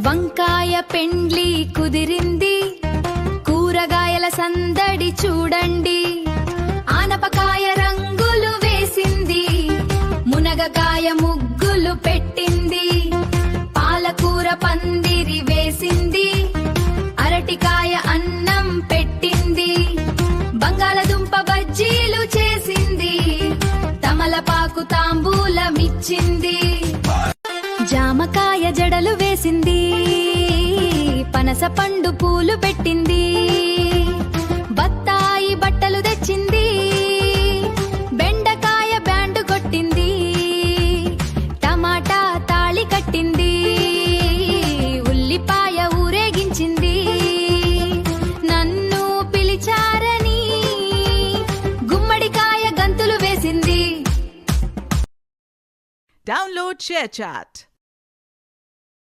వంకాయ పెండ్లి కుదిరింది, కూరగాయల సందడి చూడండి. ఆనపకాయ రంగులు వేసింది, మునగకాయ ముగ్గులు పెట్టింది. పాలకూర పందిరి వేసింది, అరటికాయ అన్నం పెట్టింది. బంగాళదుంప బజ్జీలు చేసింది, తమలపాకు తాంబూలమిచ్చింది. జామకాయ జడలు వేసింది, పనస పండు పూలు పెట్టింది. బత్తాయి బట్టలు తెచ్చింది, బెండకాయ బ్యాండు కొట్టింది. టమాటా తాళి కట్టింది, ఉల్లిపాయ ఊరేగించింది. నన్ను పిలిచారని గుమ్మడికాయ గంతులు వేసింది. Download ShareChat.